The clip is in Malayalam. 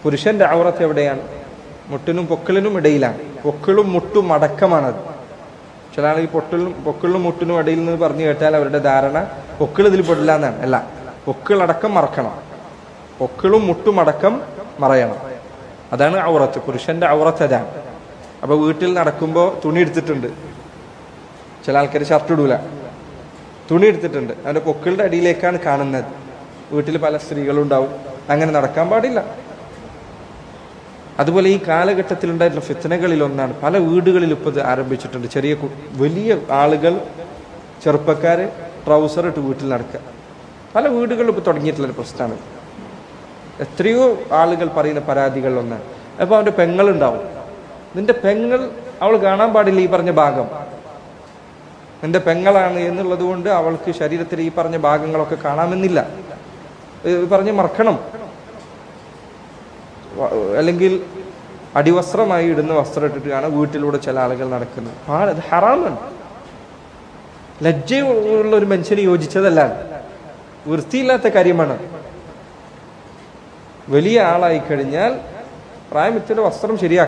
പുരുഷന്റെ ഔറത്ത് എവിടെയാണ്? മുട്ടിനും പൊക്കിളിനും ഇടയിലാണ്. പൊക്കിളും മുട്ടും അടക്കമാണത്. ചില ആളുകൾ പൊക്കിളിനും മുട്ടിനും ഇടയിൽ നിന്ന് പറഞ്ഞു കേട്ടാൽ അവരുടെ ധാരണ പൊക്കിൾ ഇതിൽ പെടില്ല എന്നാണ്. അല്ല, പൊക്കിളടക്കം മറക്കണം. പൊക്കിളും മുട്ടും അടക്കം മറയണം. അതാണ് ഔറത്ത്. പുരുഷന്റെ ഔറത്ത് അതാണ്. അപ്പൊ വീട്ടിൽ നടക്കുമ്പോൾ തുണി എടുത്തിട്ടുണ്ട്. ചില ആൾക്കാർ ഷർട്ട് ഇടൂല, തുണി എടുത്തിട്ടുണ്ട്, അവന്റെ പൊക്കിളുടെ അടിയിലേക്കാണ് കാണുന്നത്. വീട്ടിൽ പല സ്ത്രീകളുണ്ടാവും. അങ്ങനെ നടക്കാൻ പാടില്ല. അതുപോലെ ഈ കാലഘട്ടത്തിൽ ഉണ്ടായിട്ടുള്ള ഫിത്നകളിൽ ഒന്നാണ്, പല വീടുകളിൽ ഇപ്പോൾ ഇത് ആരംഭിച്ചിട്ടുണ്ട്. വലിയ ആളുകൾ, ചെറുപ്പക്കാര് ട്രൗസർ ഇട്ട് വീട്ടിൽ നടക്കുക. പല വീടുകളിലും ഇപ്പോൾ തുടങ്ങിയിട്ടുള്ളൊരു പ്രശ്നമാണ്. എത്രയോ ആളുകൾ പറയുന്ന പരാതികളിൽ ഒന്നാണ്. അപ്പോൾ അവന്റെ പെങ്ങളുണ്ടാവും. നിന്റെ പെങ്ങൾ, അവൾ കാണാൻ പാടില്ല ഈ പറഞ്ഞ ഭാഗം. നിന്റെ പെങ്ങളാണ് എന്നുള്ളത് കൊണ്ട് അവൾക്ക് ശരീരത്തിൽ ഈ പറഞ്ഞ ഭാഗങ്ങളൊക്കെ കാണാമെന്നില്ല. പറഞ്ഞ് മറക്കണം. അല്ലെങ്കിൽ അടിവസ്ത്രമായി ഇടുന്ന വസ്ത്രം ഇട്ടിട്ടാണ് വീട്ടിലൂടെ ചില ആളുകൾ നടക്കുന്നത്. അത് ഹറാമാണ്. ലജ്ജയുള്ള ഒരു മനുഷ്യന് യോജിച്ചതല്ല, വൃത്തിയില്ലാത്ത കാര്യമാണ്. വലിയ ആളായി കഴിഞ്ഞാൽ പ്രായമിത്തിയുടെ വസ്ത്രം ശരിയാക്കണം.